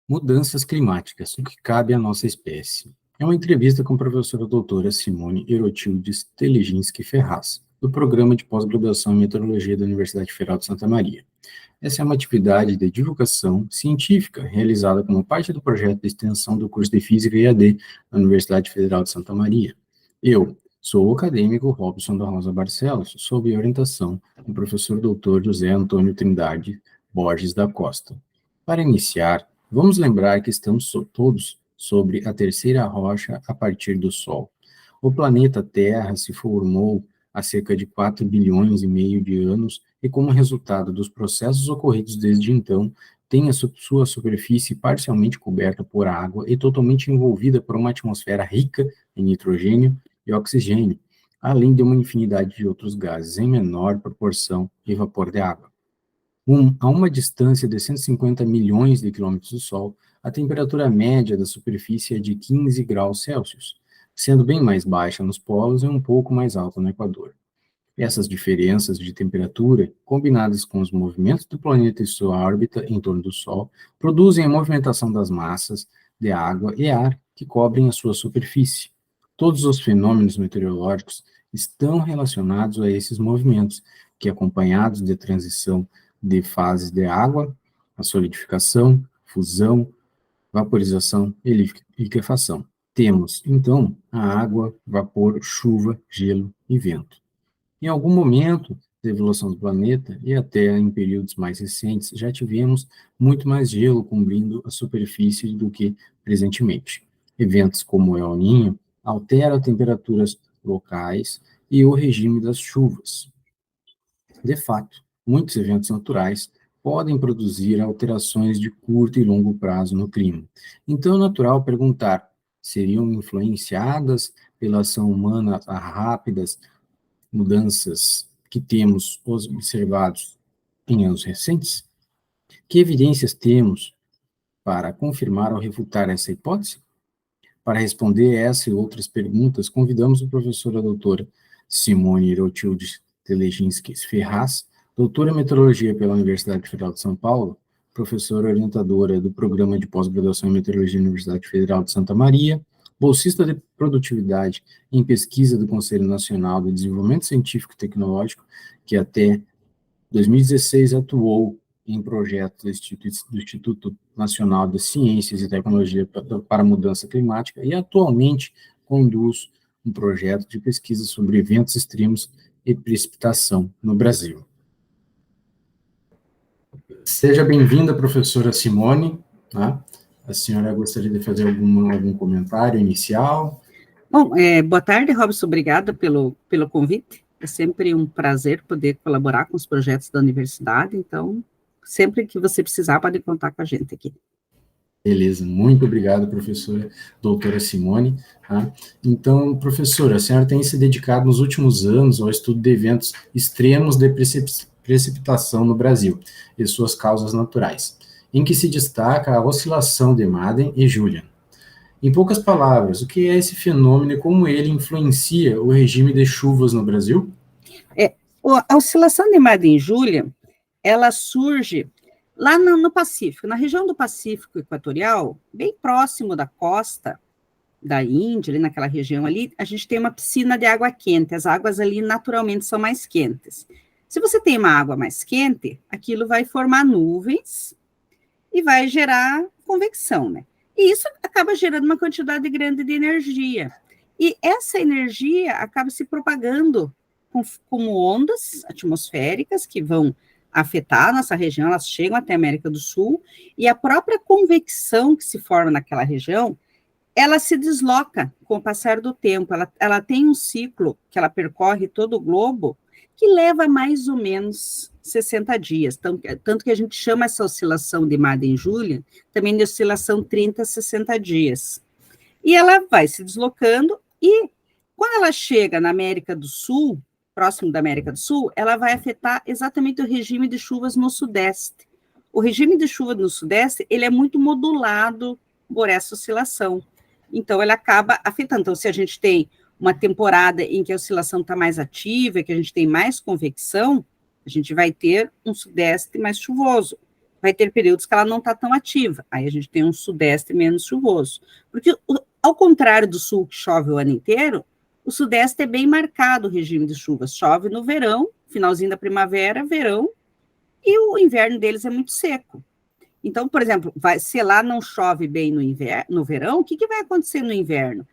Mudanças climáticas, o que cabe à nossa espécie. É uma entrevista com a professora doutora Simone Erotildes Teleginski Ferraz, do Programa de Pós-Graduação em Meteorologia da Universidade Federal de Santa Maria. Essa é uma atividade de divulgação científica realizada como parte do projeto de extensão do curso de Física EAD da Universidade Federal de Santa Maria. Eu sou o acadêmico Robson da Rosa Barcelos, sob a orientação do professor doutor José Antônio Trindade Borges da Costa. Para iniciar, vamos lembrar que estamos todos sobre a terceira rocha a partir do Sol. O planeta Terra se formou há cerca de 4 bilhões e meio de anos e, como resultado dos processos ocorridos desde então, tem a sua superfície parcialmente coberta por água e totalmente envolvida por uma atmosfera rica em nitrogênio e oxigênio, além de uma infinidade de outros gases em menor proporção e vapor de água. A uma distância de 150 milhões de quilômetros do Sol, a temperatura média da superfície é de 15 graus Celsius, sendo bem mais baixa nos polos e um pouco mais alta no Equador. Essas diferenças de temperatura, combinadas com os movimentos do planeta e sua órbita em torno do Sol, produzem a movimentação das massas de água e ar que cobrem a sua superfície. Todos os fenômenos meteorológicos estão relacionados a esses movimentos, que, acompanhados de transição de fases de água, a solidificação, fusão, vaporização e liquefação. Temos, então, a água, vapor, chuva, gelo e vento. Em algum momento da evolução do planeta, e até em períodos mais recentes, já tivemos muito mais gelo cobrindo a superfície do que presentemente. Eventos como o El Niño alteram temperaturas locais e o regime das chuvas. De fato, muitos eventos naturais podem produzir alterações de curto e longo prazo no clima. Então, é natural perguntar: seriam influenciadas pela ação humana as rápidas mudanças que temos observados em anos recentes? Que evidências temos para confirmar ou refutar essa hipótese? Para responder essa e outras perguntas, convidamos a professora doutora Simone Erotildes Teleginski Ferraz, doutora em Meteorologia pela Universidade Federal de São Paulo, professora orientadora do Programa de Pós-Graduação em Meteorologia da Universidade Federal de Santa Maria, bolsista de produtividade em pesquisa do Conselho Nacional de Desenvolvimento Científico e Tecnológico, que até 2016 atuou em projetos do Instituto Nacional de Ciências e Tecnologia para a Mudança Climática e atualmente conduz um projeto de pesquisa sobre eventos extremos e precipitação no Brasil. Seja bem-vinda, professora Simone. Tá? A senhora gostaria de fazer algum comentário inicial? Bom, boa tarde, Robson, obrigada pelo convite. É sempre um prazer poder colaborar com os projetos da universidade, então, sempre que você precisar, pode contar com a gente aqui. Beleza, muito obrigado, professora doutora Simone. Tá? Então, professora, a senhora tem se dedicado nos últimos anos ao estudo de eventos extremos de precipitação no Brasil e suas causas naturais, em que se destaca a oscilação de Madden e Julian. Em poucas palavras, o que é esse fenômeno e como ele influencia o regime de chuvas no Brasil? A oscilação de Madden e Julian, ela surge lá no Pacífico, na região do Pacífico Equatorial, bem próximo da costa da Índia, ali naquela região ali, a gente tem uma piscina de água quente, as águas ali naturalmente são mais quentes. Se você tem uma água mais quente, aquilo vai formar nuvens e vai gerar convecção, né? E isso acaba gerando uma quantidade grande de energia. E essa energia acaba se propagando como ondas atmosféricas que vão afetar a nossa região, elas chegam até a América do Sul, e a própria convecção que se forma naquela região, ela se desloca com o passar do tempo, ela tem um ciclo que ela percorre todo o globo, que leva mais ou menos 60 dias, tanto que a gente chama essa oscilação de Madden-Julian também de oscilação 30 a 60 dias. E ela vai se deslocando, e quando ela chega na América do Sul, próximo da América do Sul, ela vai afetar exatamente o regime de chuvas no Sudeste. O regime de chuva no Sudeste, ele é muito modulado por essa oscilação. Então, ele acaba afetando. Então, se a gente tem uma temporada em que a oscilação está mais ativa, que a gente tem mais convecção, a gente vai ter um Sudeste mais chuvoso. Vai ter períodos que ela não está tão ativa. Aí a gente tem um Sudeste menos chuvoso. Porque, ao contrário do Sul, que chove o ano inteiro, o Sudeste é bem marcado o regime de chuvas. Chove no verão, finalzinho da primavera, verão, e o inverno deles é muito seco. Então, por exemplo, se lá não chove bem no verão, o que vai acontecer no inverno?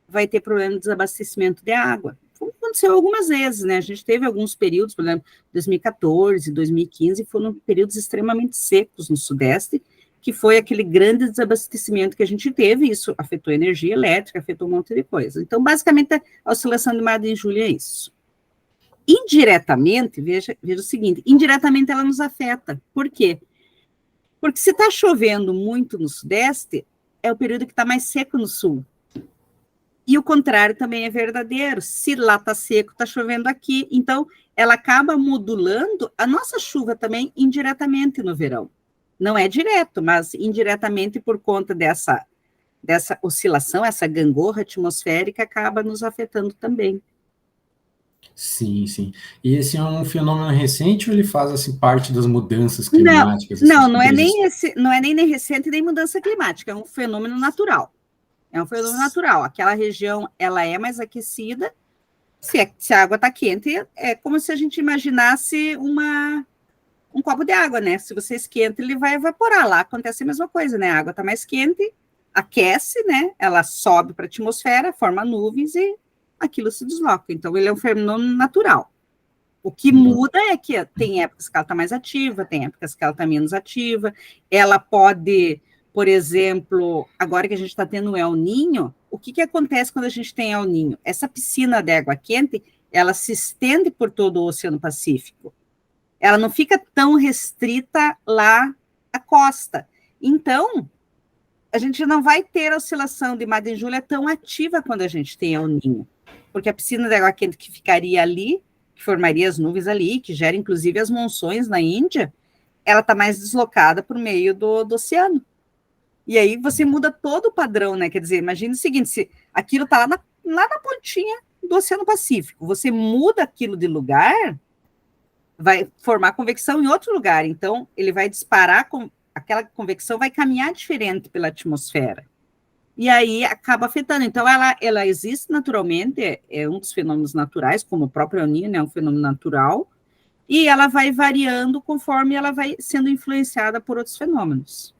Vai ter problema de desabastecimento de água. Como aconteceu algumas vezes, né? A gente teve alguns períodos, por exemplo, 2014, 2015, foram períodos extremamente secos no Sudeste, que foi aquele grande desabastecimento que a gente teve, isso afetou a energia elétrica, afetou um monte de coisa. Então, basicamente, a oscilação de Madden em julho é isso. Indiretamente, veja o seguinte, indiretamente ela nos afeta. Por quê? Porque se está chovendo muito no Sudeste, é o período que está mais seco no Sul. E o contrário também é verdadeiro. Se lá está seco, está chovendo aqui. Então, ela acaba modulando a nossa chuva também indiretamente no verão. Não é direto, mas indiretamente por conta dessa oscilação, essa gangorra atmosférica acaba nos afetando também. Sim, sim. E esse é um fenômeno recente ou ele faz assim, parte das mudanças climáticas? Não é nem recente nem mudança climática, é um fenômeno natural. É um fenômeno natural. Aquela região, ela é mais aquecida. Se a água está quente, é como se a gente imaginasse um copo de água, né? Se você esquenta, ele vai evaporar. Lá acontece a mesma coisa, né? A água está mais quente, aquece, né? Ela sobe para a atmosfera, forma nuvens e aquilo se desloca. Então, ele é um fenômeno natural. O que muda é que tem épocas que ela está mais ativa, tem épocas que ela está menos ativa. Ela pode, por exemplo, agora que a gente está tendo o El Niño, o que acontece quando a gente tem El Niño? Essa piscina de água quente, ela se estende por todo o Oceano Pacífico. Ela não fica tão restrita lá à costa. Então, a gente não vai ter a oscilação de Madden em julho tão ativa quando a gente tem El Niño, porque a piscina de água quente que ficaria ali, que formaria as nuvens ali, que gera inclusive as monções na Índia, ela está mais deslocada para o meio do oceano. E aí você muda todo o padrão, né? Quer dizer, imagine o seguinte, se aquilo está lá na pontinha do Oceano Pacífico, você muda aquilo de lugar, vai formar convecção em outro lugar, então ele vai disparar, aquela convecção vai caminhar diferente pela atmosfera, e aí acaba afetando. Então ela existe naturalmente, é um dos fenômenos naturais, como o próprio El Niño, né, é um fenômeno natural, e ela vai variando conforme ela vai sendo influenciada por outros fenômenos.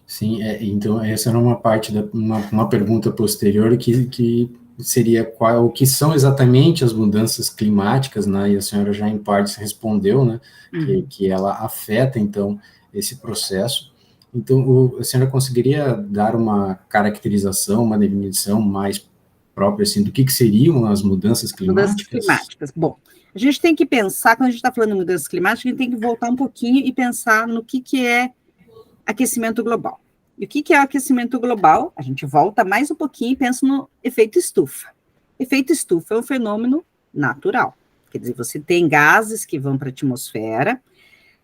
Sim, então essa era uma parte uma pergunta posterior que seria o que são exatamente as mudanças climáticas, né? E a senhora já em parte respondeu, né? Que ela afeta então esse processo. Então, a senhora conseguiria dar uma caracterização, uma definição mais própria assim do que seriam as mudanças climáticas? Mudanças climáticas. Bom, a gente tem que pensar, quando a gente está falando de mudanças climáticas, a gente tem que voltar um pouquinho e pensar no que é aquecimento global. E o que é o aquecimento global? A gente volta mais um pouquinho e pensa no efeito estufa. Efeito estufa é um fenômeno natural. Quer dizer, você tem gases que vão para a atmosfera.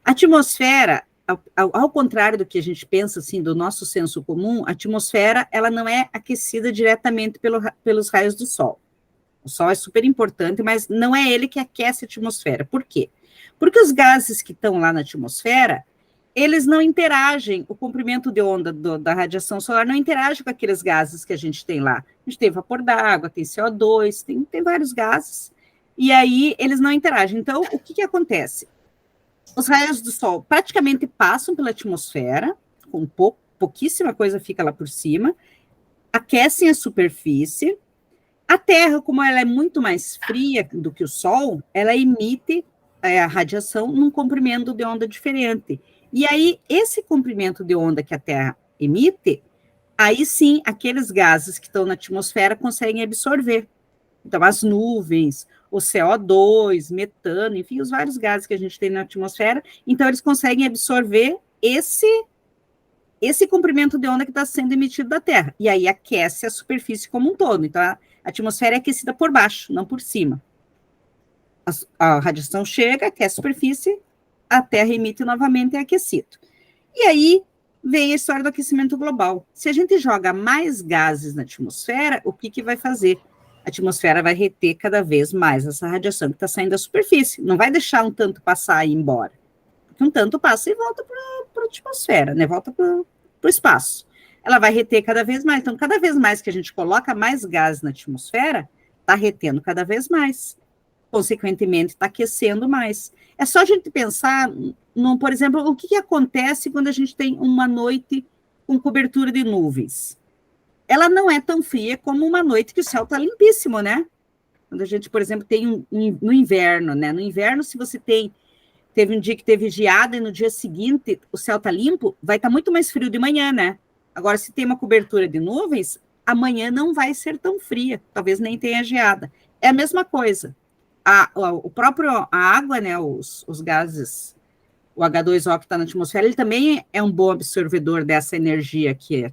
A atmosfera, ao contrário do que a gente pensa, assim, do nosso senso comum, a atmosfera, ela não é aquecida diretamente pelos raios do Sol. O Sol é super importante, mas não é ele que aquece a atmosfera. Por quê? Porque os gases que estão lá na atmosfera, eles não interagem, o comprimento de onda da radiação solar não interage com aqueles gases que a gente tem lá. A gente tem vapor d'água, tem CO2, tem vários gases, e aí eles não interagem. Então, o que acontece? Os raios do Sol praticamente passam pela atmosfera, com pouquíssima coisa fica lá por cima, aquecem a superfície. A Terra, como ela é muito mais fria do que o Sol, ela emite a radiação num comprimento de onda diferente. E aí, esse comprimento de onda que a Terra emite, aí sim, aqueles gases que estão na atmosfera conseguem absorver. Então, as nuvens, o CO2, metano, enfim, os vários gases que a gente tem na atmosfera, então eles conseguem absorver esse comprimento de onda que está sendo emitido da Terra. E aí aquece a superfície como um todo. Então, a atmosfera é aquecida por baixo, não por cima. a radiação chega, aquece a superfície, a Terra emite novamente e é aquecido. E aí vem a história do aquecimento global. Se a gente joga mais gases na atmosfera, o que vai fazer? A atmosfera vai reter cada vez mais essa radiação que está saindo da superfície. Não vai deixar um tanto passar e ir embora. Porque um tanto passa e volta para a atmosfera, né? Volta para o espaço. Ela vai reter cada vez mais. Então, cada vez mais que a gente coloca mais gases na atmosfera, está retendo cada vez mais. Consequentemente, está aquecendo mais. É só a gente pensar, por exemplo, o que acontece quando a gente tem uma noite com cobertura de nuvens. Ela não é tão fria como uma noite que o céu está limpíssimo, né? Quando a gente, por exemplo, tem no inverno, né? No inverno, se você teve um dia que teve geada e no dia seguinte o céu está limpo, vai estar muito mais frio de manhã, né? Agora, se tem uma cobertura de nuvens, amanhã não vai ser tão fria, talvez nem tenha geada. É a mesma coisa. A água, né, os gases, o H2O que está na atmosfera, ele também é um bom absorvedor dessa energia que a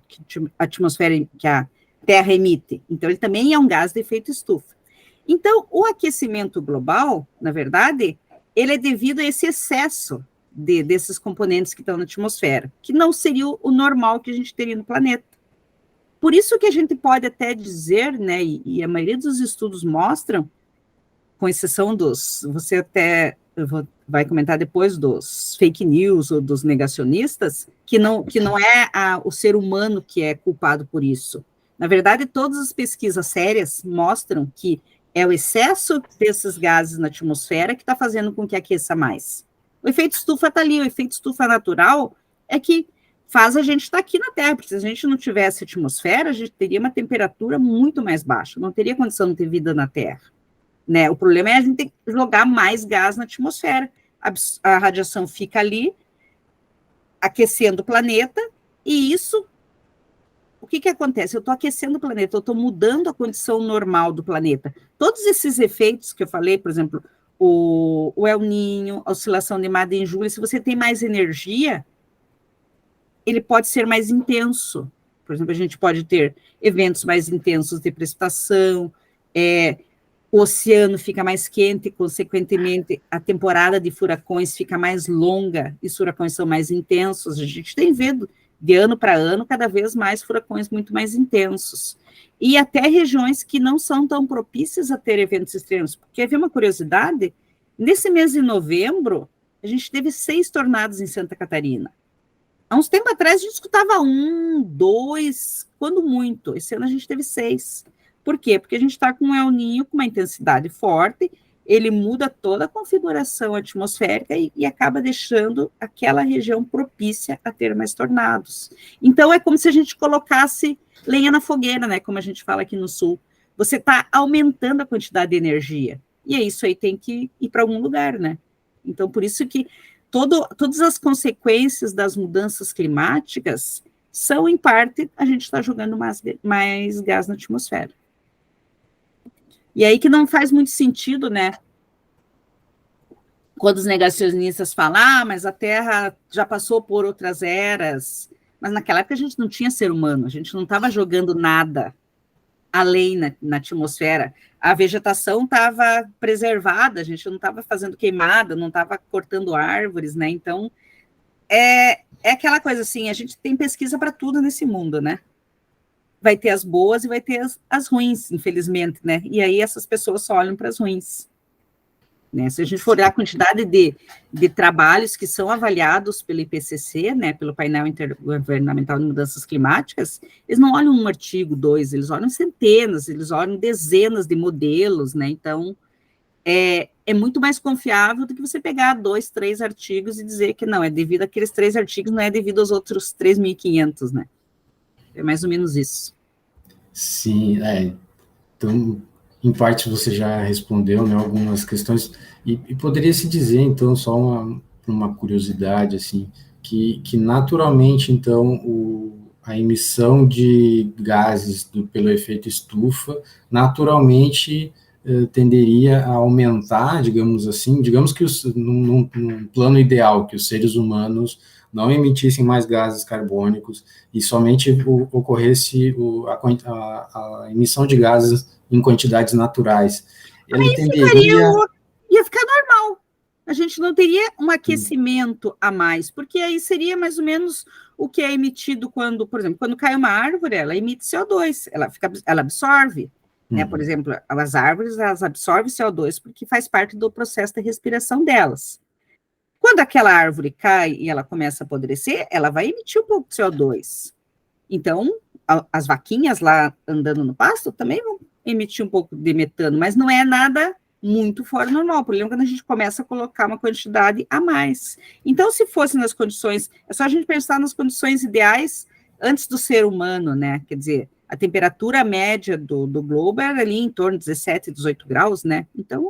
atmosfera, que a Terra emite. Então, ele também é um gás de efeito estufa. Então, o aquecimento global, na verdade, ele é devido a esse excesso desses componentes que estão na atmosfera, que não seria o normal que a gente teria no planeta. Por isso que a gente pode até dizer, né, e a maioria dos estudos mostram, com exceção você até vai comentar depois dos fake news ou dos negacionistas, que não é o ser humano que é culpado por isso. Na verdade, todas as pesquisas sérias mostram que é o excesso desses gases na atmosfera que está fazendo com que aqueça mais. O efeito estufa está ali, o efeito estufa natural é que faz a gente estar aqui na Terra, porque se a gente não tivesse atmosfera, a gente teria uma temperatura muito mais baixa, não teria condição de ter vida na Terra. Né? O problema é a gente ter que jogar mais gás na atmosfera. A radiação fica ali, aquecendo o planeta, e isso, o que acontece? Eu estou aquecendo o planeta, eu estou mudando a condição normal do planeta. Todos esses efeitos que eu falei, por exemplo, o El Niño, a oscilação de Madden-Júlia, se você tem mais energia, ele pode ser mais intenso. Por exemplo, a gente pode ter eventos mais intensos de precipitação, o oceano fica mais quente, consequentemente, a temporada de furacões fica mais longa, e os furacões são mais intensos. A gente tem vendo, de ano para ano, cada vez mais furacões muito mais intensos. E até regiões que não são tão propícias a ter eventos extremos. Quer ver uma curiosidade? Nesse mês de novembro, a gente teve 6 tornados em Santa Catarina. Há uns tempos atrás, a gente escutava 1, 2, quando muito. Esse ano a gente teve 6. Por quê? Porque a gente está com um El Niño com uma intensidade forte, ele muda toda a configuração atmosférica e acaba deixando aquela região propícia a ter mais tornados. Então, é como se a gente colocasse lenha na fogueira, né? Como a gente fala aqui no Sul. Você está aumentando a quantidade de energia. E é isso aí, tem que ir para algum lugar, né? Então, por isso que todas as consequências das mudanças climáticas são, em parte, a gente está jogando mais gás na atmosfera. E aí que não faz muito sentido, né? Quando os negacionistas falam, mas a Terra já passou por outras eras. Mas naquela época a gente não tinha ser humano, a gente não estava jogando nada além na atmosfera. A vegetação estava preservada, a gente não estava fazendo queimada, não estava cortando árvores, né? Então, é aquela coisa assim, a gente tem pesquisa para tudo nesse mundo, né? Vai ter as boas e vai ter as ruins, infelizmente, né? E aí essas pessoas só olham para as ruins. Né? Se a gente for olhar a quantidade de trabalhos que são avaliados pelo IPCC, né, pelo Painel Intergovernamental de Mudanças Climáticas, eles não olham um artigo, 2, eles olham centenas, eles olham dezenas de modelos, né? Então, é muito mais confiável do que você pegar 2, 3 artigos e dizer que não, é devido àqueles 3 artigos, não é devido aos outros 3.500, né? É mais ou menos isso. Sim, então, em parte você já respondeu, né, algumas questões, e poderia se dizer, então, só uma curiosidade, assim, que naturalmente, então, a emissão de gases pelo efeito estufa, naturalmente tenderia a aumentar, digamos assim, digamos que num plano ideal, que os seres humanos não emitissem mais gases carbônicos e somente ocorresse a emissão de gases em quantidades naturais. Ele tenderia... ia ficar normal. A gente não teria um aquecimento a mais, porque aí seria mais ou menos o que é emitido quando, por exemplo, quando cai uma árvore, ela emite CO2, ela absorve, né? Por exemplo, as árvores, elas absorvem CO2 porque faz parte do processo de respiração delas. Quando aquela árvore cai e ela começa a apodrecer, ela vai emitir um pouco de CO2. Então, as vaquinhas lá andando no pasto também vão emitir um pouco de metano, mas não é nada muito fora do normal. O problema é quando a gente começa a colocar uma quantidade a mais. Então, se fosse nas condições, é só a gente pensar nas condições ideais antes do ser humano, né? Quer dizer, a temperatura média do globo era ali em torno de 17, 18 graus, né? Então,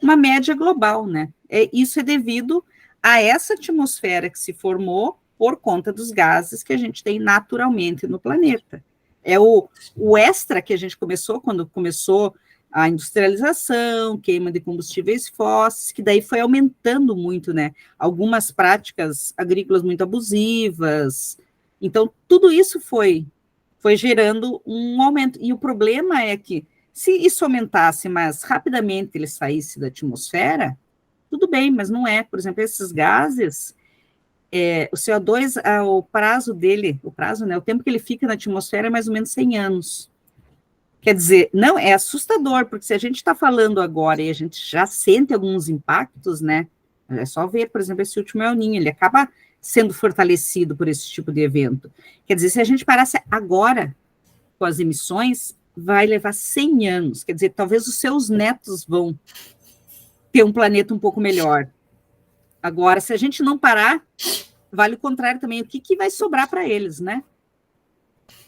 uma média global, né? Isso é devido a essa atmosfera que se formou por conta dos gases que a gente tem naturalmente no planeta. É o extra que a gente começou, quando começou a industrialização, queima de combustíveis fósseis, que daí foi aumentando muito, né? Algumas práticas agrícolas muito abusivas. Então, tudo isso foi gerando um aumento. E o problema é que, se isso aumentasse, mas rapidamente ele saísse da atmosfera, tudo bem, mas não é. Por exemplo, esses gases, o CO2, o prazo dele, né, o tempo que ele fica na atmosfera é mais ou menos 100 anos. Quer dizer, não, é assustador, porque se a gente está falando agora e a gente já sente alguns impactos, né? É só ver, por exemplo, esse último El Niño, ele acaba sendo fortalecido por esse tipo de evento. Quer dizer, se a gente parasse agora com as emissões, vai levar 100 anos. Quer dizer, talvez os seus netos vão ter um planeta um pouco melhor. Agora, se a gente não parar, vale o contrário também. O que vai sobrar para eles, né?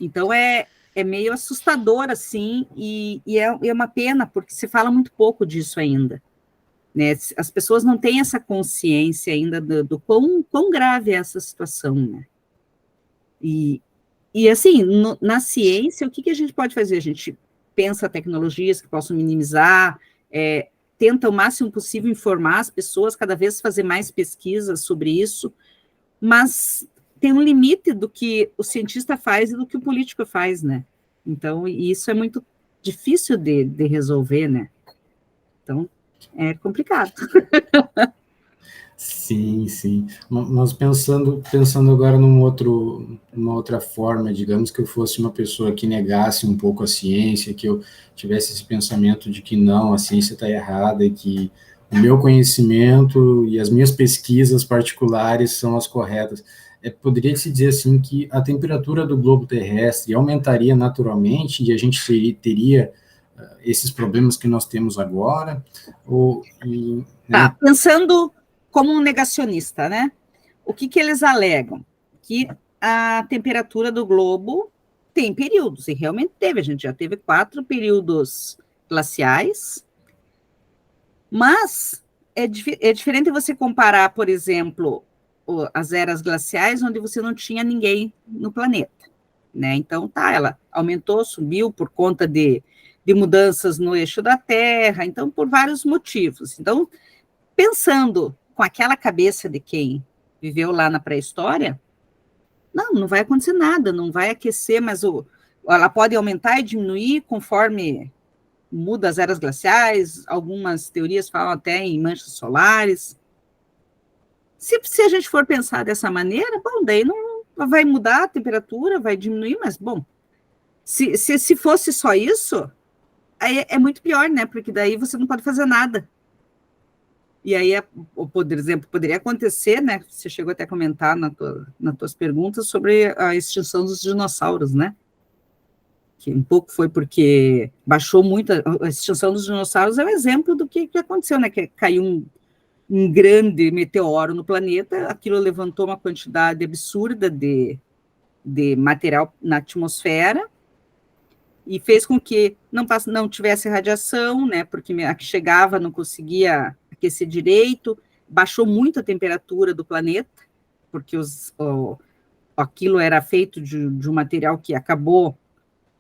Então, é meio assustador, assim, e é uma pena, porque se fala muito pouco disso ainda, né? As pessoas não têm essa consciência ainda do quão grave é essa situação, né? E assim, na ciência, o que a gente pode fazer? A gente pensa tecnologias que possam minimizar, tenta o máximo possível informar as pessoas, cada vez fazer mais pesquisas sobre isso, mas tem um limite do que o cientista faz e do que o político faz, né? Então, isso é muito difícil de resolver, né? Então, é complicado. Sim, sim. Mas pensando agora numa outra forma, digamos que eu fosse uma pessoa que negasse um pouco a ciência, que eu tivesse esse pensamento de que não, a ciência está errada e que o meu conhecimento e as minhas pesquisas particulares são as corretas. Poderia-se dizer assim que a temperatura do globo terrestre aumentaria naturalmente e a gente teria esses problemas que nós temos agora? Né? Tá, pensando como um negacionista, né? O que eles alegam? Que a temperatura do globo tem períodos, e realmente teve, a gente já teve 4 períodos glaciais, mas é diferente você comparar, por exemplo, as eras glaciais, onde você não tinha ninguém no planeta, né? Então, ela aumentou, subiu por conta de mudanças no eixo da Terra, então, por vários motivos. Então, pensando com aquela cabeça de quem viveu lá na pré-história, não vai acontecer nada, não vai aquecer, mas ela pode aumentar e diminuir conforme muda as eras glaciais, algumas teorias falam até em manchas solares. Se a gente for pensar dessa maneira, bom, daí não vai mudar a temperatura, vai diminuir, mas, bom, se fosse só isso, aí é muito pior, né? Porque daí você não pode fazer nada. E aí, por exemplo, poderia acontecer, né? Você chegou até a comentar nas tuas perguntas sobre a extinção dos dinossauros, né? Que um pouco foi porque baixou muito, a extinção dos dinossauros é um exemplo do que aconteceu, né? Que caiu um grande meteoro no planeta, aquilo levantou uma quantidade absurda de material na atmosfera e fez com que não tivesse radiação, né? Porque a que chegava não conseguia aquecer direito, baixou muito a temperatura do planeta, porque aquilo era feito de um material que acabou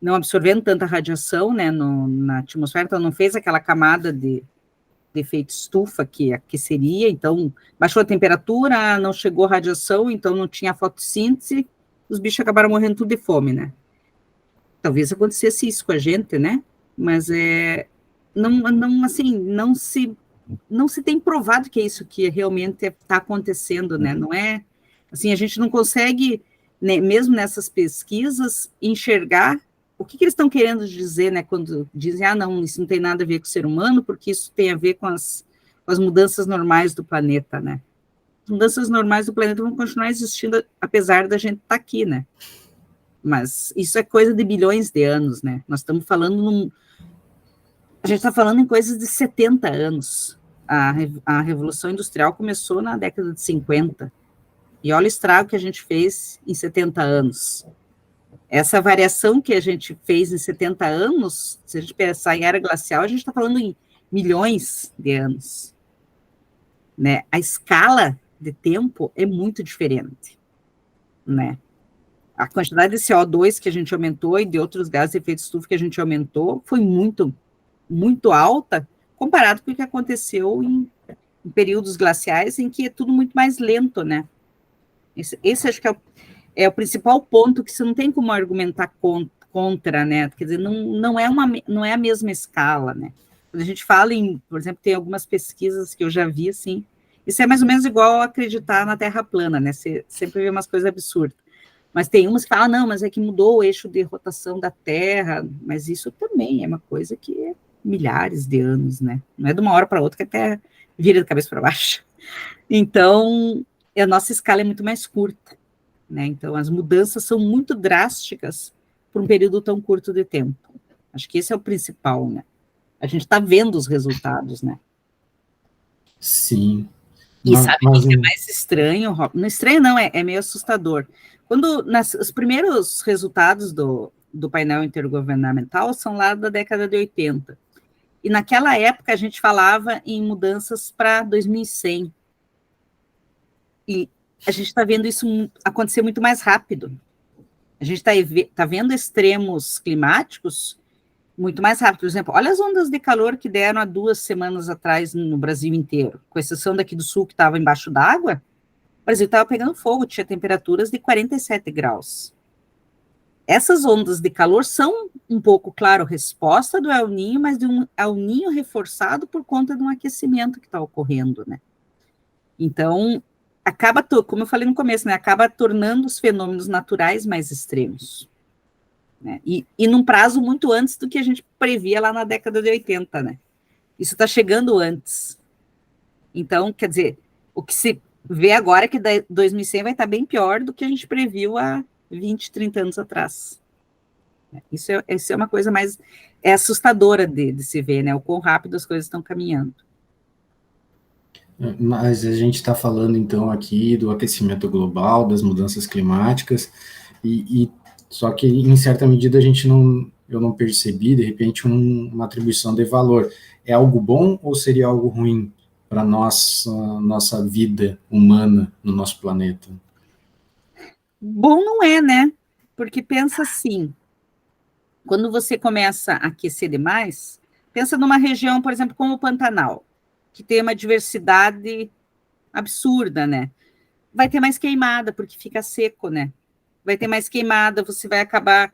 não absorvendo tanta radiação, né, na atmosfera, então não fez aquela camada de efeito estufa que aqueceria, então baixou a temperatura, não chegou radiação, então não tinha fotossíntese, os bichos acabaram morrendo tudo de fome, né? Talvez acontecesse isso com a gente, né? Mas não se não se tem provado que é isso que realmente está acontecendo, né? Não é, assim, a gente não consegue, né, mesmo nessas pesquisas, enxergar o que eles estão querendo dizer, né, quando dizem, não, isso não tem nada a ver com o ser humano, porque isso tem a ver com as mudanças normais do planeta, né? As mudanças normais do planeta vão continuar existindo, apesar da gente estar aqui, né? Mas isso é coisa de bilhões de anos, né? Nós estamos falando a gente está falando em coisas de 70 anos. A Revolução Industrial começou na década de 50. E olha o estrago que a gente fez em 70 anos. Essa variação que a gente fez em 70 anos, se a gente pensar em era glacial, a gente está falando em milhões de anos. Né? A escala de tempo é muito diferente. Né? A quantidade de CO2 que a gente aumentou e de outros gases de efeito de estufa que a gente aumentou foi muito, muito alta comparado com o que aconteceu em períodos glaciais em que é tudo muito mais lento, né? Esse acho que é o principal ponto que você não tem como argumentar contra, né? Quer dizer, não é a mesma escala, né? Quando a gente fala por exemplo, tem algumas pesquisas que eu já vi, assim, isso é mais ou menos igual a acreditar na Terra plana, né? Você sempre vê umas coisas absurdas. Mas tem umas que falam, não, mas é que mudou o eixo de rotação da Terra, mas isso também é uma coisa que é milhares de anos, né? Não é de uma hora para outra que a Terra vira de cabeça para baixo. Então, a nossa escala é muito mais curta, né? Então, as mudanças são muito drásticas por um período tão curto de tempo. Acho que esse é o principal, né? A gente está vendo os resultados, né? Sim. E sabe o que é mais estranho? Não estranho não, é meio assustador. Quando os primeiros resultados do painel intergovernamental são lá da década de 80. E naquela época a gente falava em mudanças para 2100. E a gente está vendo isso acontecer muito mais rápido. A gente está vendo extremos climáticos muito mais rápido. Por exemplo, olha as ondas de calor que deram há 2 semanas atrás no Brasil inteiro, com exceção daqui do sul, que estava embaixo d'água. O Brasil estava pegando fogo, tinha temperaturas de 47 graus. Essas ondas de calor são um pouco, claro, resposta do El Niño, mas de um El Niño reforçado por conta de um aquecimento que está ocorrendo, né? Então, como eu falei no começo, né, acaba tornando os fenômenos naturais mais extremos. Né? E num prazo muito antes do que a gente previa lá na década de 80, né? Isso está chegando antes. Então, quer dizer, o que se vê agora é que 2100 vai estar bem pior do que a gente previu há 20, 30 anos atrás. Isso é uma coisa mais assustadora de se ver, né? O quão rápido as coisas estão caminhando. Mas a gente está falando, então, aqui do aquecimento global, das mudanças climáticas, só que, em certa medida, eu não percebi, de repente, uma atribuição de valor. É algo bom ou seria algo ruim para a nossa vida humana no nosso planeta? Bom não é, né? Porque pensa assim, quando você começa a aquecer demais, pensa numa região, por exemplo, como o Pantanal, que tem uma diversidade absurda, né? Vai ter mais queimada, porque fica seco, né? Vai ter mais queimada, você vai acabar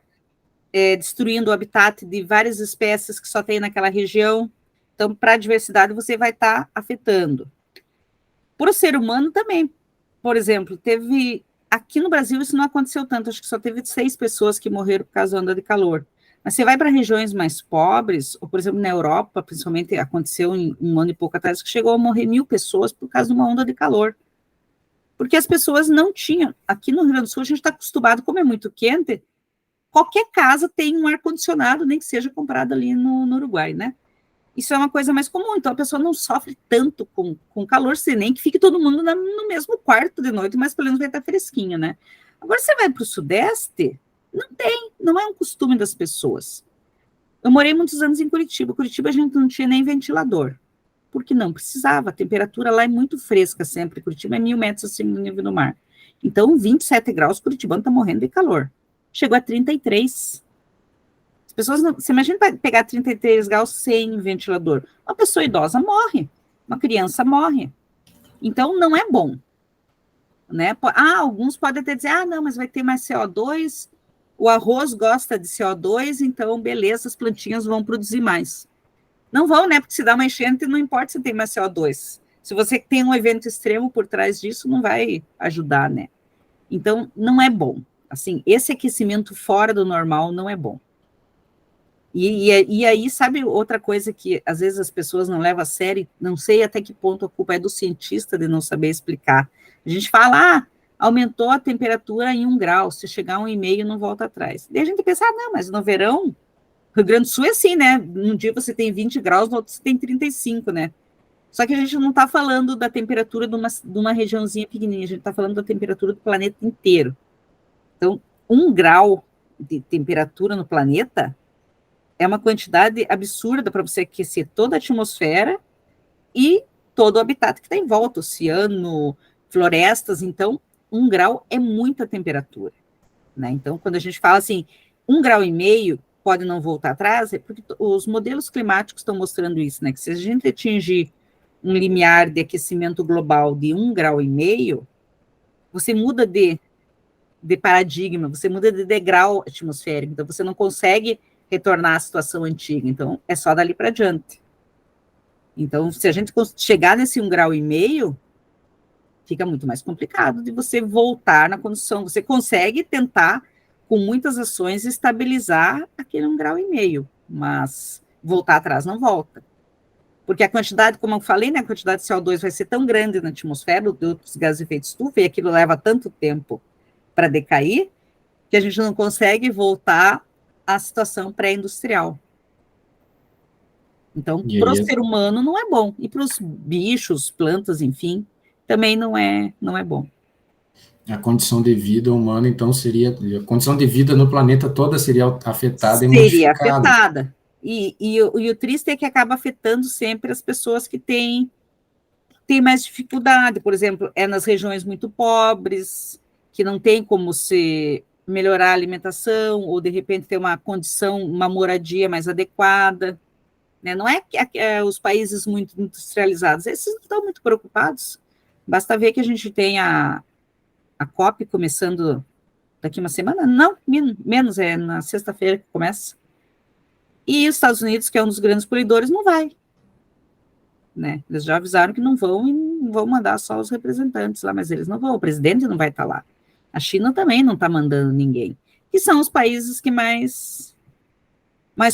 destruindo o habitat de várias espécies que só tem naquela região. Então, para a diversidade, você vai estar afetando. Para o ser humano também. Por exemplo, aqui no Brasil isso não aconteceu tanto, acho que só teve 6 pessoas que morreram por causa da onda de calor. Mas você vai para regiões mais pobres, ou por exemplo na Europa, principalmente aconteceu em 1 ano e pouco atrás, que chegou a morrer 1.000 pessoas por causa de uma onda de calor. Porque as pessoas não tinham. Aqui no Rio Grande do Sul a gente está acostumado, como é muito quente, qualquer casa tem um ar-condicionado, nem que seja comprado ali no Uruguai, né? Isso é uma coisa mais comum, então a pessoa não sofre tanto com calor, se nem que fique todo mundo no mesmo quarto de noite, mas pelo menos vai estar fresquinho, né? Agora você vai para o Sudeste, não é um costume das pessoas. Eu morei muitos anos em Curitiba. Curitiba a gente não tinha nem ventilador, porque não precisava, a temperatura lá é muito fresca sempre, Curitiba é 1.000 metros acima do nível do mar. Então, 27 graus, Curitibano está morrendo de calor. Chegou a 33. As pessoas não... Você imagina pegar 33 graus sem ventilador. Uma pessoa idosa morre, uma criança morre. Então, não é bom. Né? Alguns podem até dizer, não, mas vai ter mais CO2, o arroz gosta de CO2, então, beleza, as plantinhas vão produzir mais. Não vão, né? Porque se dá uma enchente, não importa se tem mais CO2. Se você tem um evento extremo por trás disso, não vai ajudar, né? Então, não é bom. Assim, esse aquecimento fora do normal não é bom. E aí, sabe outra coisa que às vezes as pessoas não levam a sério, não sei até que ponto a culpa é do cientista de não saber explicar. A gente fala, aumentou a temperatura em 1 grau, se chegar a 1,5 não volta atrás. Daí a gente pensa, não, mas no verão, Rio Grande do Sul é assim, né? Num dia você tem 20 graus, no outro você tem 35, né? Só que a gente não está falando da temperatura de uma regiãozinha pequenininha, a gente está falando da temperatura do planeta inteiro. Então, 1 grau de temperatura no planeta é uma quantidade absurda para você aquecer toda a atmosfera e todo o habitat que está em volta, oceano, florestas. Então, 1 grau é muita temperatura, né? Então, quando a gente fala assim, 1,5 graus pode não voltar atrás, é porque os modelos climáticos estão mostrando isso, né? Que se a gente atingir um limiar de aquecimento global de 1,5 graus, você muda de paradigma, você muda de degrau atmosférico, então você não consegue retornar à situação antiga, então é só dali para adiante. Então, se a gente chegar nesse 1,5 graus, fica muito mais complicado de você voltar na condição. Você consegue tentar, com muitas ações, estabilizar aquele 1,5 graus, mas voltar atrás não volta. Porque a quantidade, como eu falei, né, a quantidade de CO2 vai ser tão grande na atmosfera, dos gases de efeito estufa, e aquilo leva tanto tempo para decair, que a gente não consegue voltar à situação pré-industrial. Então, para o ser humano não é bom, e para os bichos, plantas, enfim, também não é bom. A condição de vida humana, então, seria... A condição de vida no planeta toda seria afetada e modificada. Seria afetada. E o triste é que acaba afetando sempre as pessoas que têm mais dificuldade. Por exemplo, nas regiões muito pobres, que não tem como se melhorar a alimentação, ou, de repente, ter uma condição, uma moradia mais adequada. Né? Não é que os países muito industrializados, esses não estão muito preocupados. Basta ver que a gente tem a COP começando daqui uma semana, não, menos, é na sexta-feira que começa, e os Estados Unidos, que é um dos grandes poluidores, não vai. Né? Eles já avisaram que não vão, e não vão mandar só os representantes lá, mas eles não vão, o presidente não vai estar lá. A China também não está mandando ninguém, que são os países que mais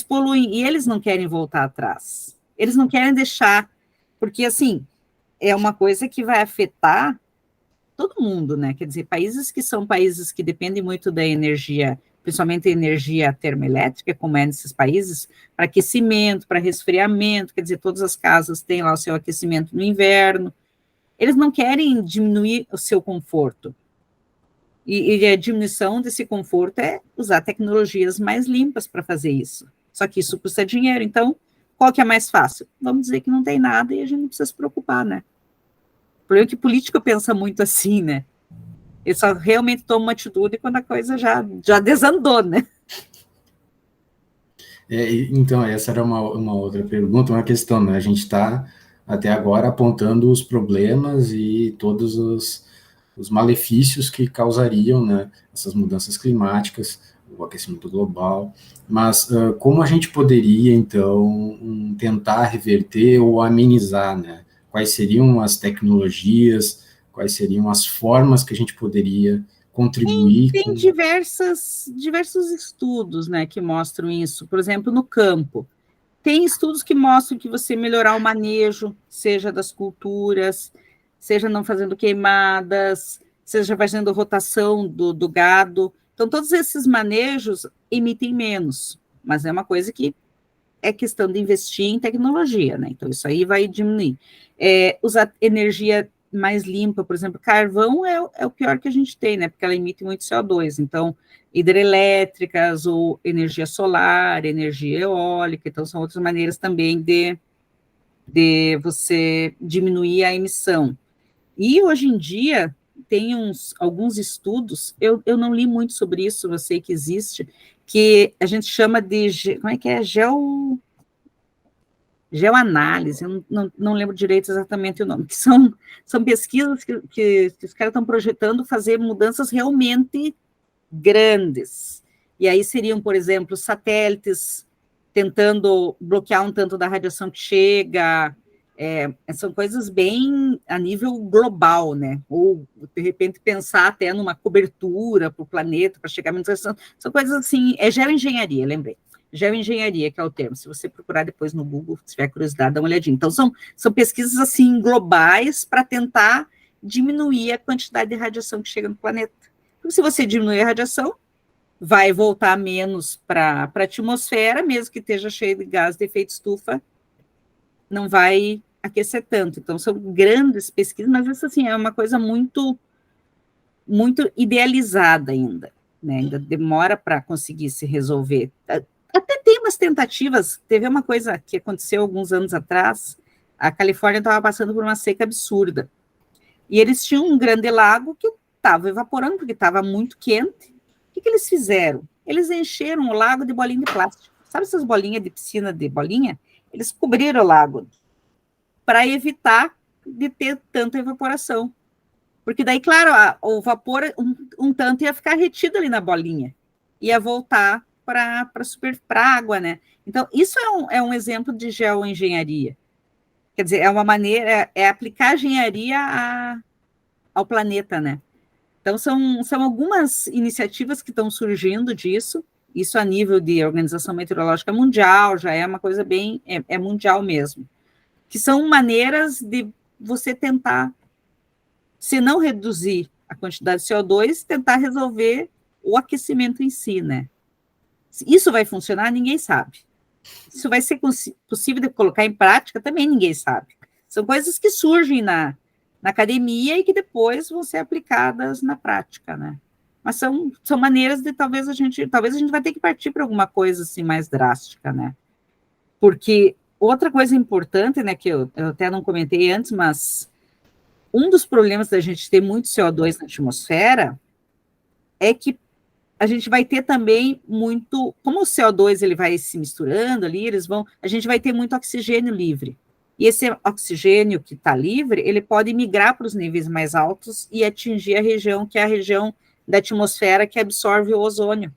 poluem, e eles não querem voltar atrás. Eles não querem deixar, porque, assim, é uma coisa que vai afetar todo mundo, né? Quer dizer, países que são países que dependem muito da energia, principalmente a energia termoelétrica, como é nesses países, para aquecimento, para resfriamento, quer dizer, todas as casas têm lá o seu aquecimento no inverno. Eles não querem diminuir o seu conforto. E a diminuição desse conforto é usar tecnologias mais limpas para fazer isso. Só que isso custa dinheiro. Então, qual que é mais fácil? Vamos dizer que não tem nada e a gente não precisa se preocupar, né? O problema é que político pensa muito assim, né? Ele só realmente toma uma atitude quando a coisa já desandou, né? Então, essa era uma outra pergunta, uma questão, né? A gente está, até agora, apontando os problemas e todos os malefícios que causariam, né, essas mudanças climáticas, o aquecimento global, mas como a gente poderia, então, tentar reverter ou amenizar, né? Quais seriam as tecnologias, quais seriam as formas que a gente poderia contribuir? Tem diversos estudos, né, que mostram isso. Por exemplo, no campo, tem estudos que mostram que você melhorar o manejo, seja das culturas, seja não fazendo queimadas, seja fazendo rotação do gado. Então, todos esses manejos emitem menos, mas é uma coisa que é questão de investir em tecnologia, né? Então, isso aí vai diminuir. Usar energia mais limpa, por exemplo, carvão é o pior que a gente tem, né? Porque ela emite muito CO2. Então, hidrelétricas ou energia solar, energia eólica, então são outras maneiras também de você diminuir a emissão. E hoje em dia tem alguns estudos, eu não li muito sobre isso, eu sei que existe, que a gente chama de, como é que é? Geoanálise, eu não lembro direito exatamente o nome, que são pesquisas que os caras estão projetando fazer mudanças realmente grandes. E aí seriam, por exemplo, satélites tentando bloquear um tanto da radiação que chega. São coisas bem a nível global, né? Ou, de repente, pensar até numa cobertura para o planeta, para chegar a menos. São coisas assim, geoengenharia, lembrei. Geoengenharia, que é o termo. Se você procurar depois no Google, se tiver curiosidade, dá uma olhadinha. Então, são pesquisas assim globais para tentar diminuir a quantidade de radiação que chega no planeta. Porque se você diminuir a radiação, vai voltar menos para a atmosfera, mesmo que esteja cheio de gás de efeito estufa, não vai aquecer tanto. Então, são grandes pesquisas, mas isso assim, é uma coisa muito, muito idealizada ainda, né? Ainda demora para conseguir se resolver. Até tem umas tentativas, teve uma coisa que aconteceu alguns anos atrás, a Califórnia estava passando por uma seca absurda, e eles tinham um grande lago que estava evaporando, porque estava muito quente. O que eles fizeram? Eles encheram o lago de bolinha de plástico. Sabe essas bolinhas de piscina de bolinha? Eles cobriram o lago para evitar de ter tanta evaporação. Porque daí, claro, o vapor um tanto ia ficar retido ali na bolinha, ia voltar para a água, né? Então, isso é um exemplo de geoengenharia. Quer dizer, é uma maneira, é aplicar engenharia ao planeta, né? Então, são algumas iniciativas que estão surgindo disso, isso a nível de Organização Meteorológica Mundial, já é uma coisa bem, é mundial mesmo, que são maneiras de você tentar, se não reduzir a quantidade de CO2, tentar resolver o aquecimento em si, né? Isso vai funcionar? Ninguém sabe. Isso vai ser possível de colocar em prática? Também ninguém sabe. São coisas que surgem na academia e que depois vão ser aplicadas na prática, né? Mas são maneiras de talvez a gente vai ter que partir para alguma coisa assim mais drástica, né? Porque outra coisa importante, né, que eu até não comentei antes, mas um dos problemas da gente ter muito CO2 na atmosfera é que a gente vai ter também muito, como o CO2 ele vai se misturando ali, a gente vai ter muito oxigênio livre. E esse oxigênio que está livre, ele pode migrar para os níveis mais altos e atingir a região que é a região da atmosfera que absorve o ozônio.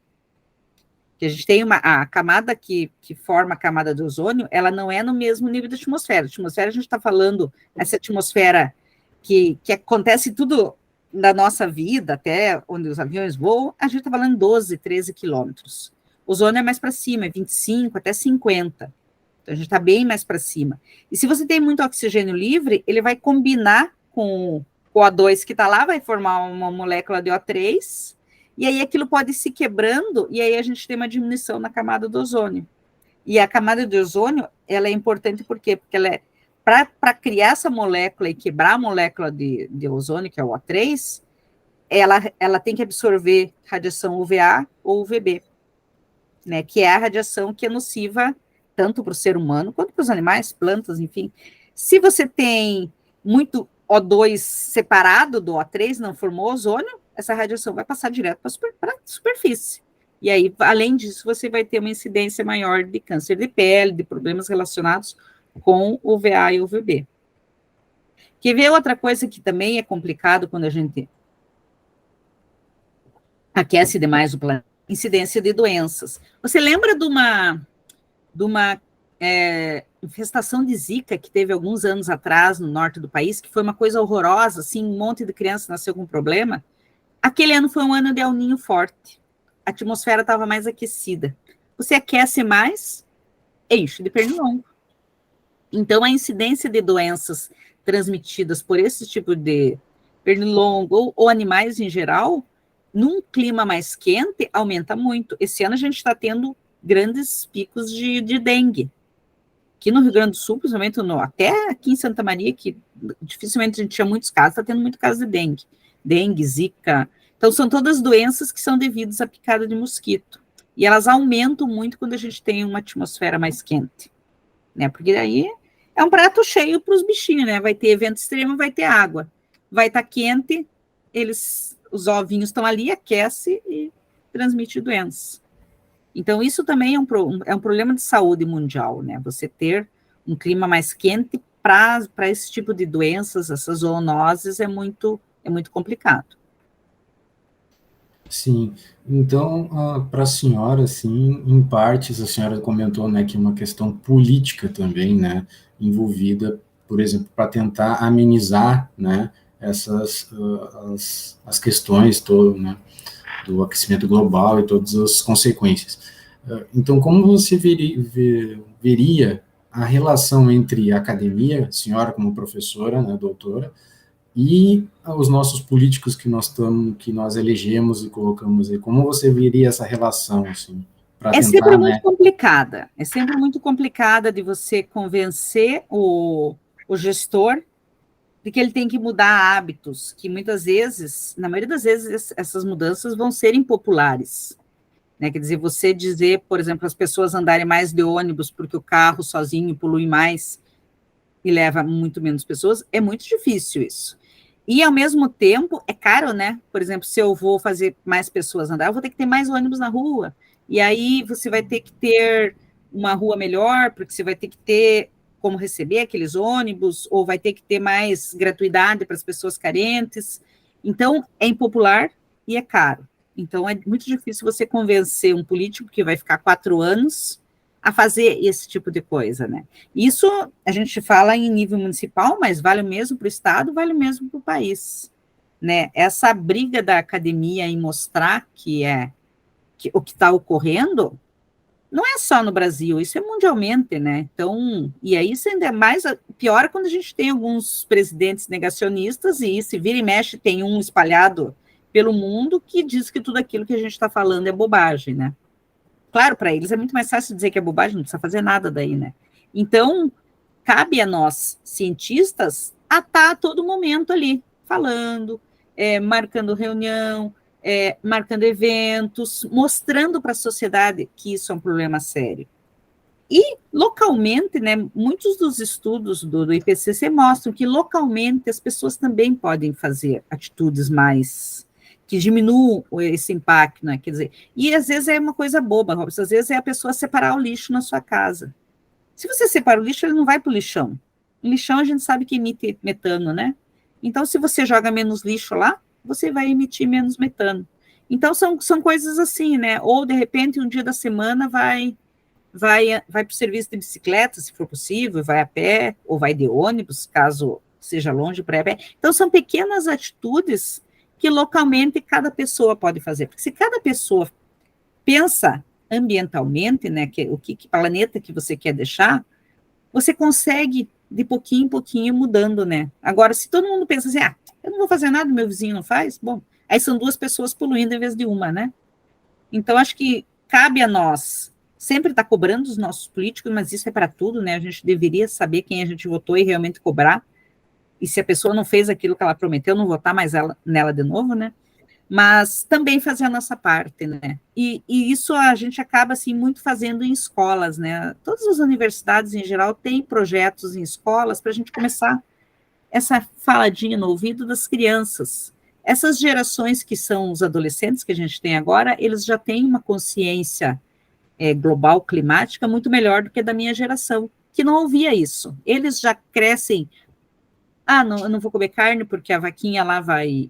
Que a gente tem a camada que forma a camada do ozônio, ela não é no mesmo nível da atmosfera. A atmosfera, a gente está falando, essa atmosfera que acontece tudo da nossa vida, até onde os aviões voam, a gente está falando 12, 13 quilômetros. O ozônio é mais para cima, é 25 até 50. Então, a gente está bem mais para cima. E se você tem muito oxigênio livre, ele vai combinar com o O2 que está lá, vai formar uma molécula de O3, e aí aquilo pode ir se quebrando, e aí a gente tem uma diminuição na camada do ozônio. E a camada de ozônio, ela é importante por quê? Porque ela é, para criar essa molécula e quebrar a molécula de ozônio, que é o O3, ela tem que absorver radiação UVA ou UVB, né, que é a radiação que é nociva tanto para o ser humano quanto para os animais, plantas, enfim. Se você tem muito O2 separado do O3, não formou ozônio, essa radiação vai passar direto para a superfície. E aí, além disso, você vai ter uma incidência maior de câncer de pele, de problemas relacionados com UVA e UVB. Quer ver outra coisa que também é complicado quando a gente aquece demais o planeta? Incidência de doenças. Você lembra de uma infestação de Zika que teve alguns anos atrás no norte do país, que foi uma coisa horrorosa, assim, um monte de criança nasceu com problema? Aquele ano foi um ano de El Niño forte. A atmosfera estava mais aquecida. Você aquece mais, enche de pernilongo. Então, a incidência de doenças transmitidas por esse tipo de pernilongo ou animais em geral, num clima mais quente, aumenta muito. Esse ano a gente está tendo grandes picos de dengue. Aqui no Rio Grande do Sul, principalmente até aqui em Santa Maria, que dificilmente a gente tinha muitos casos, está tendo muito caso de dengue. Dengue, zika. Então, são todas doenças que são devidas à picada de mosquito. E elas aumentam muito quando a gente tem uma atmosfera mais quente, né? Porque daí é um prato cheio para os bichinhos, né? Vai ter evento extremo, vai ter água. Vai estar quente, os ovinhos estão ali, aquece e transmite doenças. Então, isso também é um problema de saúde mundial, né? Você ter um clima mais quente para esse tipo de doenças, essas zoonoses, é muito complicado. Sim, então, para a senhora, assim, em partes, a senhora comentou, né, que uma questão política também, né, envolvida, por exemplo, para tentar amenizar, né, essas, as questões né, do aquecimento global e todas as consequências. Então, como você veria a relação entre a academia, a senhora como professora, né, doutora, e os nossos políticos que nós elegemos e colocamos aí, como você veria essa relação, assim, para É sempre tentar, muito né? complicada, é sempre muito complicada de você convencer o gestor de que ele tem que mudar hábitos, que muitas vezes, na maioria das vezes, essas mudanças vão ser impopulares. Né? Quer dizer, você dizer, por exemplo, as pessoas andarem mais de ônibus porque o carro sozinho polui mais e leva muito menos pessoas, é muito difícil isso. E, ao mesmo tempo, é caro, né? Por exemplo, se eu vou fazer mais pessoas andar, eu vou ter que ter mais ônibus na rua. E aí você vai ter que ter uma rua melhor, porque você vai ter que ter como receber aqueles ônibus, ou vai ter que ter mais gratuidade para as pessoas carentes. Então, é impopular e é caro. Então, é muito difícil você convencer um político que vai ficar 4 anos a fazer esse tipo de coisa, né? Isso a gente fala em nível municipal, mas vale o mesmo para o Estado, vale o mesmo para o país. Né? Essa briga da academia em mostrar que o que está ocorrendo não é só no Brasil, isso é mundialmente, né? Então, e aí isso ainda é mais pior quando a gente tem alguns presidentes negacionistas e se vira e mexe tem um espalhado pelo mundo que diz que tudo aquilo que a gente está falando é bobagem, né? Claro, para eles é muito mais fácil dizer que é bobagem, não precisa fazer nada daí, né? Então, cabe a nós, cientistas, a estar a todo momento ali, falando, marcando reunião, marcando eventos, mostrando para a sociedade que isso é um problema sério. E, localmente, né, muitos dos estudos do IPCC mostram que, localmente, as pessoas também podem fazer atitudes mais que diminuam esse impacto, né? Quer dizer, e às vezes é uma coisa boba, Robson, às vezes é a pessoa separar o lixo na sua casa. Se você separa o lixo, ele não vai para o lixão. O lixão a gente sabe que emite metano, né? Então, se você joga menos lixo lá, você vai emitir menos metano. Então, são coisas assim, né? Ou, de repente, um dia da semana vai para o serviço de bicicleta, se for possível, vai a pé, ou vai de ônibus, caso seja longe para ir a pé. Então, são pequenas atitudes que localmente cada pessoa pode fazer. Porque se cada pessoa pensa ambientalmente, né, o que planeta que você quer deixar, você consegue de pouquinho em pouquinho mudando, né? Agora, se todo mundo pensa assim, eu não vou fazer nada, meu vizinho não faz, bom, aí são duas pessoas poluindo em vez de uma, né? Então, acho que cabe a nós sempre estar cobrando os nossos políticos, mas isso é para tudo, né? A gente deveria saber quem a gente votou e realmente cobrar. E se a pessoa não fez aquilo que ela prometeu, não votar mais nela de novo, né? Mas também fazer a nossa parte, né? E isso a gente acaba, assim, muito fazendo em escolas, né? Todas as universidades, em geral, têm projetos em escolas para a gente começar essa faladinha no ouvido das crianças. Essas gerações que são os adolescentes que a gente tem agora, eles já têm uma consciência global climática muito melhor do que a da minha geração, que não ouvia isso. Eles já crescem, não, eu não vou comer carne porque a vaquinha lá vai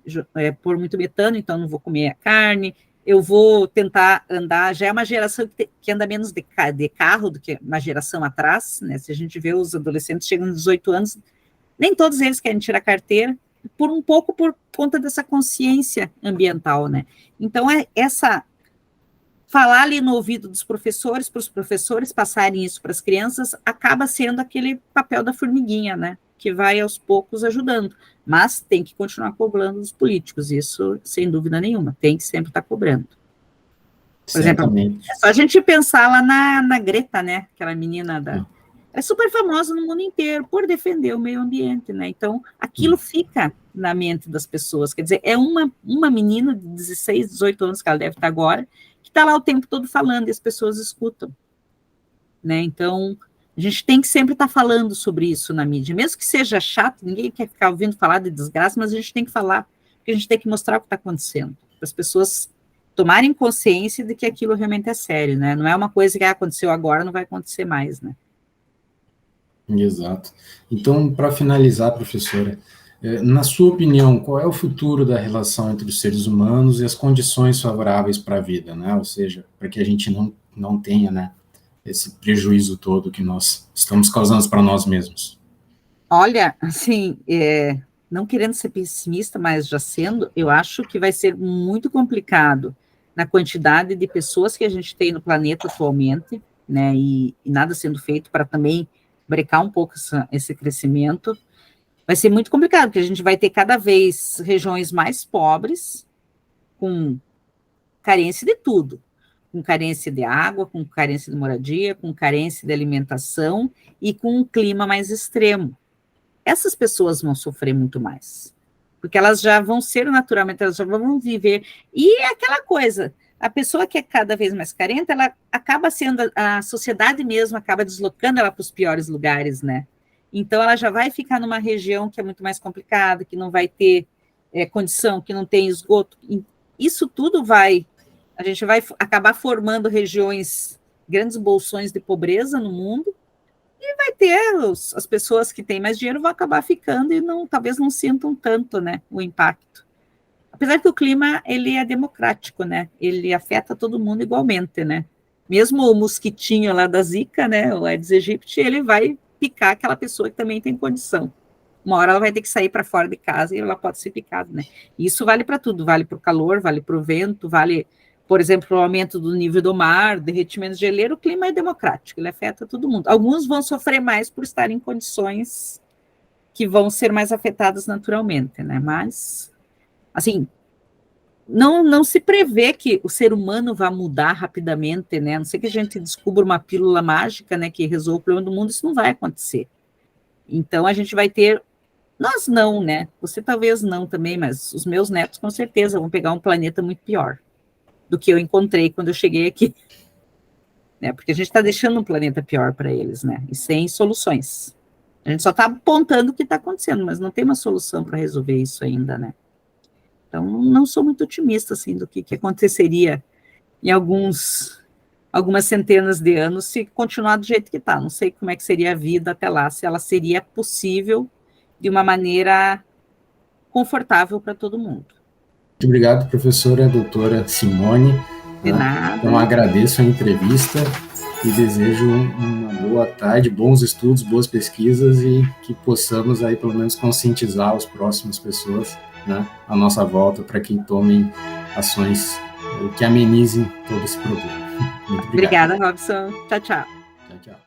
pôr muito metano, então não vou comer a carne, eu vou tentar andar, já é uma geração que anda menos de carro do que uma geração atrás, né? Se a gente vê os adolescentes chegando aos 18 anos, nem todos eles querem tirar carteira, um pouco por conta dessa consciência ambiental, né? Então, falar ali no ouvido dos professores, para os professores passarem isso para as crianças, acaba sendo aquele papel da formiguinha, né? Que vai aos poucos ajudando. Mas tem que continuar cobrando os políticos, isso sem dúvida nenhuma, tem que sempre estar cobrando. Por exemplo, Certamente. é só a gente pensar lá na Greta, né? Aquela menina é super famosa no mundo inteiro por defender o meio ambiente, né? Então, aquilo fica na mente das pessoas. Quer dizer, é uma menina de 16, 18 anos que ela deve estar agora, que está lá o tempo todo falando e as pessoas escutam, né? Então, a gente tem que sempre estar falando sobre isso na mídia, mesmo que seja chato, ninguém quer ficar ouvindo falar de desgraça, mas a gente tem que falar, porque a gente tem que mostrar o que está acontecendo, para as pessoas tomarem consciência de que aquilo realmente é sério, né? Não é uma coisa que aconteceu agora, não vai acontecer mais, né? Exato. Então, para finalizar, professora, Na sua opinião, qual é o futuro da relação entre os seres humanos e as condições favoráveis para a vida, né? Ou seja, para que a gente não tenha, né, esse prejuízo todo que nós estamos causando para nós mesmos? Olha, assim, não querendo ser pessimista, mas já sendo, eu acho que vai ser muito complicado na quantidade de pessoas que a gente tem no planeta atualmente, né, e nada sendo feito para também brecar um pouco esse crescimento. Vai ser muito complicado, porque a gente vai ter cada vez regiões mais pobres, com carência de tudo, com carência de água, com carência de moradia, com carência de alimentação e com um clima mais extremo. Essas pessoas vão sofrer muito mais, porque elas já vão ser naturalmente, elas já vão viver, e é aquela coisa, a pessoa que é cada vez mais carente, ela acaba sendo, a sociedade mesmo acaba deslocando ela para os piores lugares, né? Então ela já vai ficar numa região que é muito mais complicada, que não vai ter condição, que não tem esgoto, isso tudo a gente vai acabar formando regiões, grandes bolsões de pobreza no mundo, vai ter as pessoas que têm mais dinheiro vão acabar ficando e talvez não sintam tanto, né, o impacto. Apesar que o clima, ele é democrático, né, ele afeta todo mundo igualmente, né, mesmo o mosquitinho lá da Zika, né, o Aedes aegypti, ele vai picar aquela pessoa que também tem condição. Uma hora ela vai ter que sair para fora de casa e ela pode ser picada, né, e isso vale para tudo, vale para o calor, vale para o vento, vale, por exemplo, o aumento do nível do mar, derretimento geleiro, o clima é democrático, ele afeta todo mundo. Alguns vão sofrer mais por estar em condições que vão ser mais afetadas naturalmente, né? Mas, assim, não se prevê que o ser humano vá mudar rapidamente, né? A não ser que a gente descubra uma pílula mágica, né, que resolva o problema do mundo, isso não vai acontecer. Então, a gente vai ter, nós não, né? Você talvez não também, mas os meus netos com certeza vão pegar um planeta muito pior do que eu encontrei quando eu cheguei aqui, né? Porque a gente está deixando um planeta pior para eles, né? E sem soluções. A gente só está apontando o que está acontecendo, mas não tem uma solução para resolver isso ainda, né? Então, não sou muito otimista, assim, do que aconteceria em algumas centenas de anos se continuar do jeito que está. Não sei como é que seria a vida até lá, se ela seria possível de uma maneira confortável para todo mundo. Muito obrigado, professora, doutora Simone. De nada. Então, agradeço a entrevista e desejo uma boa tarde, bons estudos, boas pesquisas e que possamos aí pelo menos conscientizar as próximas pessoas, né, à nossa volta para que tomem ações que amenizem todo esse problema. Muito obrigado. Obrigada, Robson. Tchau, tchau. Tchau, tchau.